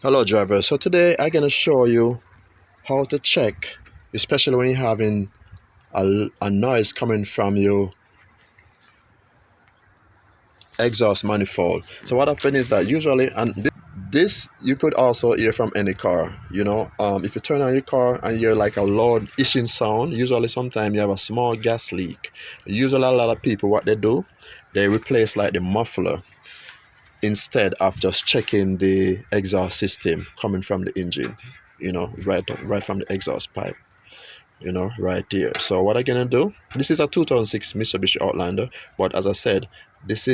Hello driver, so today I'm gonna show you how to check, especially when you're having a noise coming from your exhaust manifold. So what happens is that usually, and this you could also hear from any car, if you turn on your car and you hear like a loud hissing sound, usually sometimes you have a small gas leak. Usually a lot of people, what they do, they replace like the muffler instead of just checking the exhaust system coming from the engine, right from the exhaust pipe, right here. So what I'm gonna do, this is a 2006 Mitsubishi Outlander, but as I said, this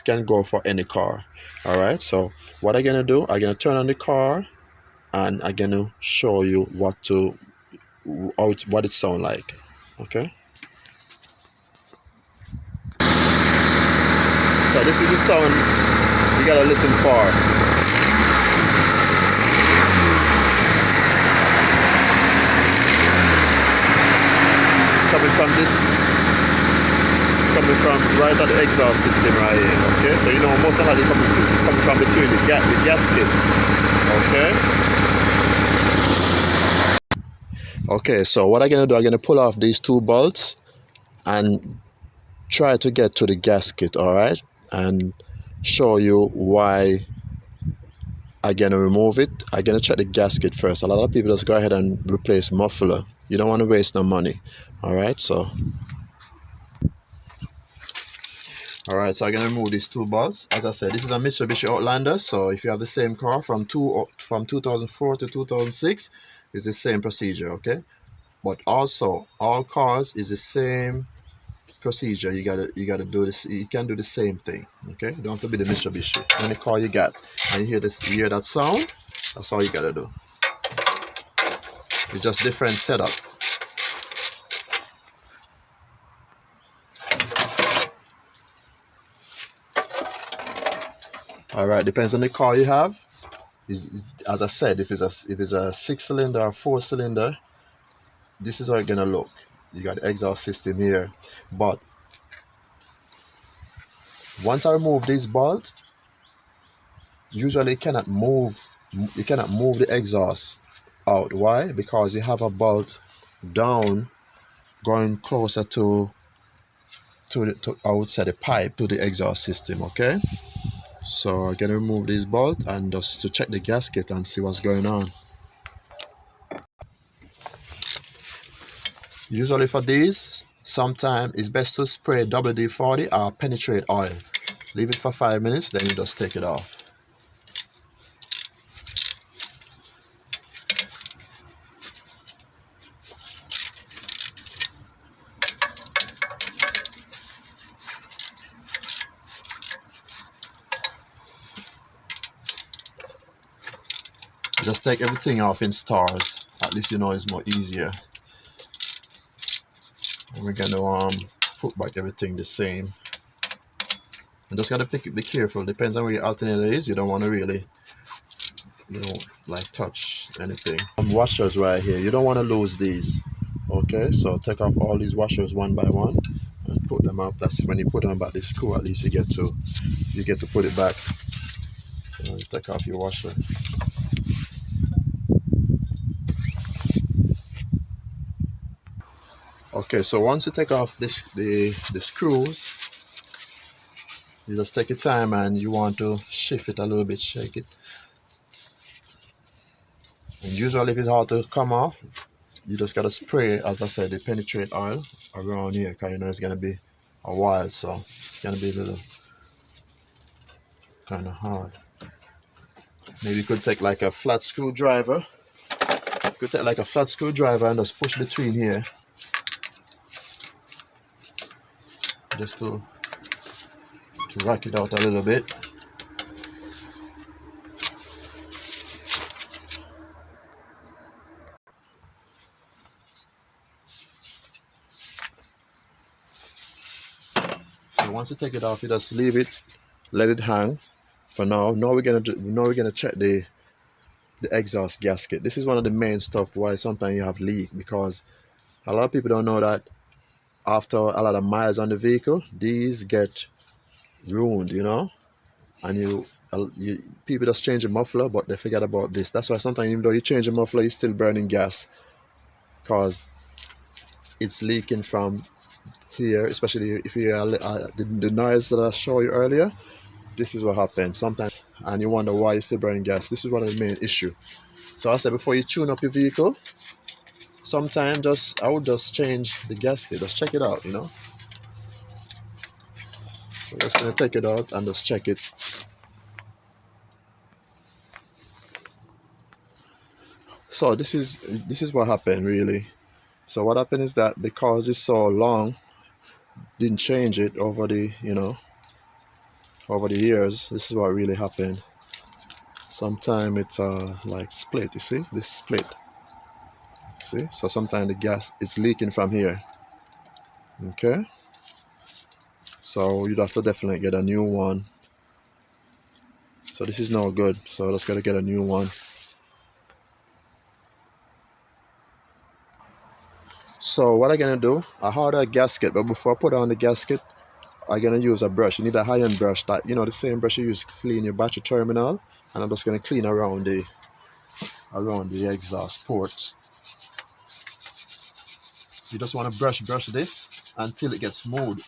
can go for any car. All right, so what I'm gonna do, I'm gonna turn on the car and I'm gonna show you what it sound like. Okay, so this is the sound you gotta listen for. Coming from this, it's coming from right at the exhaust system right here. Okay, so most of it coming from between the gasket. Okay, so what I'm gonna do, I'm gonna pull off these two bolts and try to get to the gasket, all right, and show you why I'm gonna remove it. I'm gonna check the gasket first. A lot of people just go ahead and replace muffler. You don't want to waste no money. All right, so I'm gonna remove these two bolts. As I said, this is a Mitsubishi Outlander, so if you have the same car from 2004 to 2006, it's the same procedure, okay? But also, all cars is the same procedure. You gotta do this. You can do the same thing, okay? You don't have to be the Mitsubishi. Any car you got, and you hear that sound, that's all you gotta do. It's just different setup. All right, depends on the car you have. As I said, if it's a 6-cylinder or 4-cylinder, this is how it's gonna look. You got the exhaust system here, but once I remove this bolt, usually you cannot move the exhaust out. Why? Because you have a bolt down going closer to outside the pipe to the exhaust system. Okay, so I'm gonna remove this bolt and just to check the gasket and see what's going on. Usually for these, sometimes it's best to spray WD-40 or penetrate oil. Leave it for 5 minutes, then you just take it off. Just take everything off in stars. At least it's more easier. And we're gonna put back everything the same. You just gotta be careful. Depends on where your alternator is. You don't want to really, like touch anything. Washers right here. You don't want to lose these. Okay, so take off all these washers one by one and put them up. That's when you put them back the screw. At least you get to put it back. Take off your washer. Okay, so once you take off the screws, you just take your time and you want to shift it a little bit, shake it. And usually if it's hard to come off, you just gotta spray, as I said, the penetrate oil around here, because it's gonna be a while, so it's gonna be a little kind of hard. Maybe you could take like a flat screwdriver. You could take like a flat screwdriver and just push between here, just to rack it out a little bit. So once you take it off, you just leave it, let it hang for now. Now we're gonna check the exhaust gasket. This is one of the main stuff why sometimes you have leak, because a lot of people don't know that after a lot of miles on the vehicle, these get ruined, and people just change the muffler, but they forget about this. That's why sometimes even though you change the muffler, you're still burning gas because it's leaking from here, especially if you hear the noise that I showed you earlier. This is what happens sometimes, and you wonder why you're still burning gas. This is one of the main issue. So I said before you tune up your vehicle, sometimes I would just change the gasket, just check it out, you know. So just gonna take it out and just check it. So this is what happened really. So what happened is that because it's so long, didn't change it over the over the years. This is what really happened. Sometimes it's like split. You see this split. See, so sometimes the gas is leaking from here. Okay, so you'd have to definitely get a new one. So this is no good. So let's gotta get a new one. So what I'm gonna do, I order a gasket, but before I put on the gasket, I'm gonna use a brush. You need a high-end brush, that the same brush you use to clean your battery terminal, and I'm just gonna clean around the exhaust ports. You just want to brush this until it gets smooth.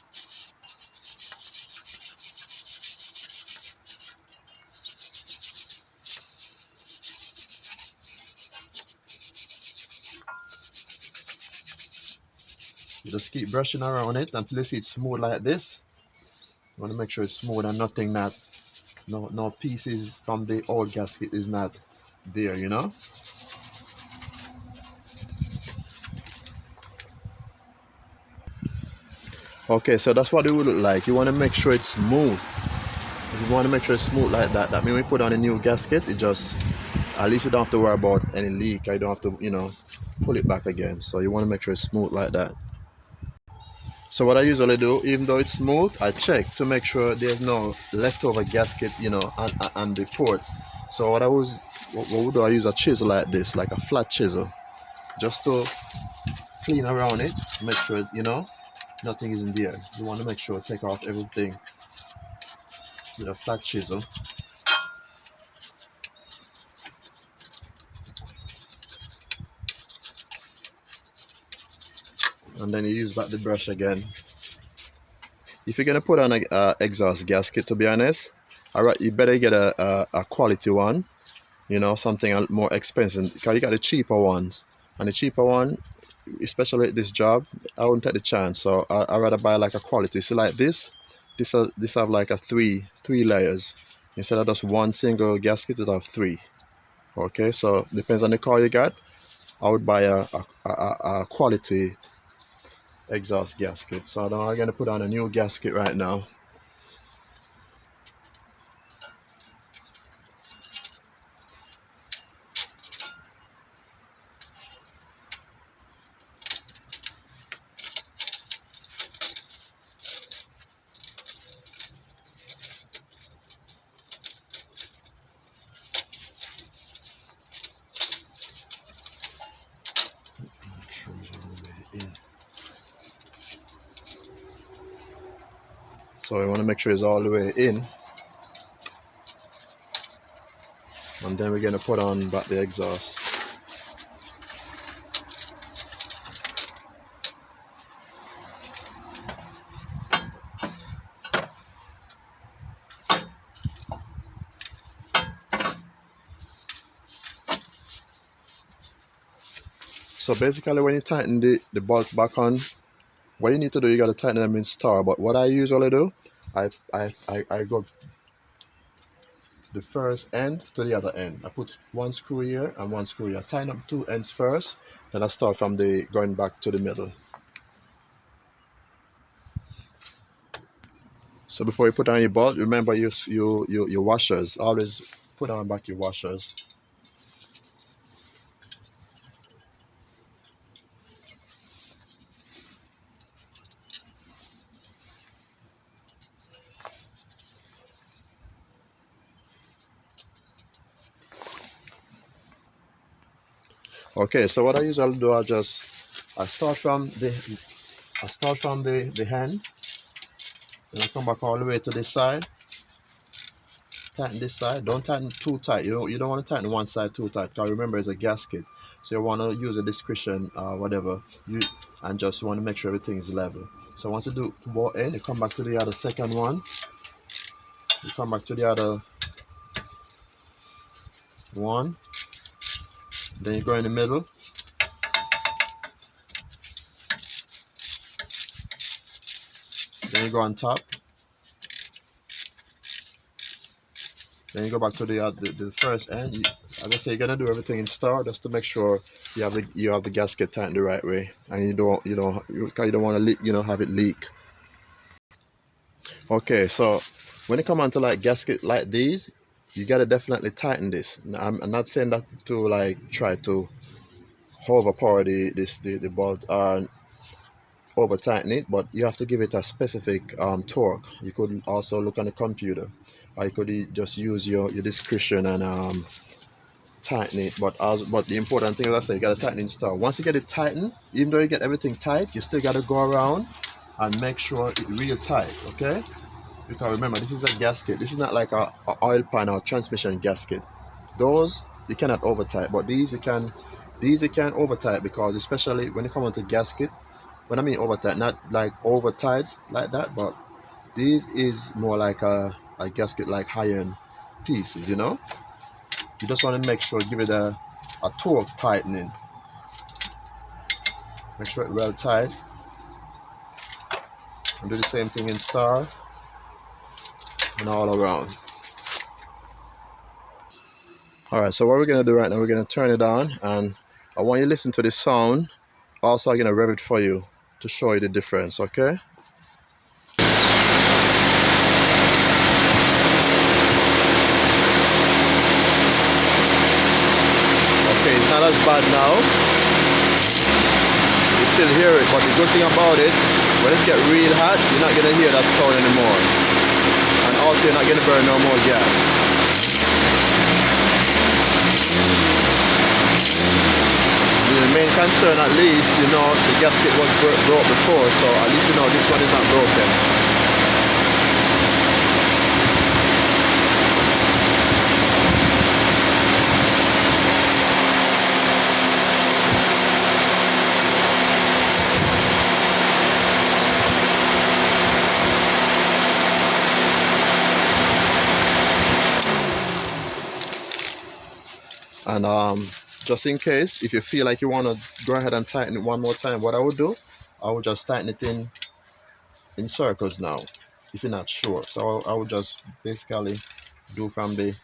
You just keep brushing around it until you see it smooth like this. You want to make sure it's smooth and nothing that no pieces from the old gasket is not there, you know. Okay, so that's what it would look like. You want to make sure it's smooth. If you want to make sure it's smooth like that, that means when we put on a new gasket, it just, at least you don't have to worry about any leak. I don't have to, pull it back again. So you want to make sure it's smooth like that. So what I usually do, even though it's smooth, I check to make sure there's no leftover gasket, on the ports. So what would do? I use a chisel like this, like a flat chisel, just to clean around it, make sure, nothing is in there. You want to make sure, take off everything with a flat chisel. And then you use back the brush again. If you're gonna put on a exhaust gasket, to be honest, all right, you better get a quality one. Something more expensive because you got the cheaper ones, and the cheaper one, especially at this job, I wouldn't take the chance. So I rather buy like a quality. So like this have like a three layers instead of just one single gasket. It have three. Okay, so depends on the car you got. I would buy a quality exhaust gasket. So now I'm gonna put on a new gasket right now. So we want to make sure it's all the way in, and then we're gonna put on back the exhaust. So basically when you tighten the bolts back on, what you need to do, you gotta tighten them in star. But what I usually do, I go the first end to the other end. I put one screw here and one screw here. I tighten up two ends first, then I start from the going back to the middle. So before you put on your bolt, remember your washers. Always put on back your washers. Okay, so what I usually do, I start from the hand, and I come back all the way to this side, tighten this side. Don't tighten too tight. You don't want to tighten one side too tight, because remember it's a gasket, so you want to use a discretion, whatever you, and just want to make sure everything is level. So once you do both end, you come back to the other second one. You come back to the other one. Then you go in the middle. Then you go on top. Then you go back to the first end. As I say, you're gonna do everything in star just to make sure you have the gasket tightened the right way, and you don't want to leak, have it leak. Okay, so when it come onto like gasket like these, you gotta definitely tighten this. Now, I'm not saying that to like try to overpower the bolt or over tighten it, but you have to give it a specific torque. You could also look on the computer, or you could just use your discretion and tighten it. But the important thing is, I say, you gotta tighten it in start. Once you get it tightened, even though you get everything tight, you still gotta go around and make sure it's real tight, okay? Because remember, this is a gasket. This is not like a oil pan or transmission gasket. Those you cannot over tight, but these you can over tight, because especially when it comes to gasket, when I mean over tight, not like over tight like that, but this is more like a gasket, like iron pieces, You just want to make sure, give it a torque tightening. Make sure it's well tight. And do the same thing in star and all around. Alright, so what we're going to do right now, we're going to turn it on, and I want you to listen to the sound. Also, I'm going to rev it for you to show you the difference, okay? Okay, it's not as bad now. You still hear it, but the good thing about it, when it gets real hot, you're not going to hear that sound anymore. And also, you're not going to burn no more gas. The main concern, at least, the gasket was broke before, so at least this one is not broken. And just in case, if you feel like you want to go ahead and tighten it one more time, what I would do, I would just tighten it in circles now, if you're not sure. So I would just basically do from the,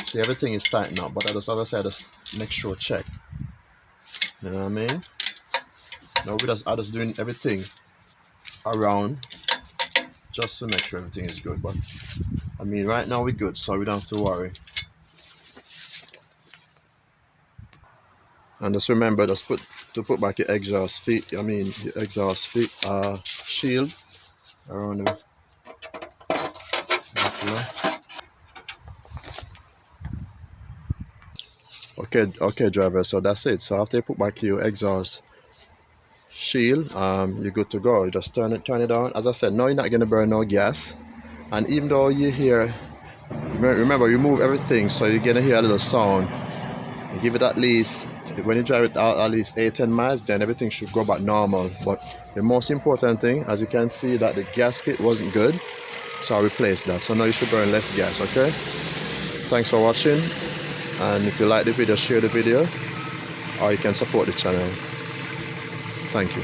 see, everything is tight now, but as I said, just make sure, check. You know what I mean? Now I just doing everything around just to make sure everything is good. But I mean, right now we're good, so we don't have to worry. And just remember, just put back your exhaust feet. I mean, your exhaust feet shield around the muffler. Okay, driver. So that's it. So after you put back your exhaust shield, you're good to go. You just turn it on. As I said, no, you're not gonna burn no gas. And even though you hear, remember, you move everything, so you're gonna hear a little sound. You give it at least, when you drive it out at least 8-10 miles, then everything should go back normal. But the most important thing, as you can see, that the gasket wasn't good, so I replaced that. So now you should burn less gas, okay? Thanks for watching, and if you like the video, share the video, or you can support the channel. Thank you.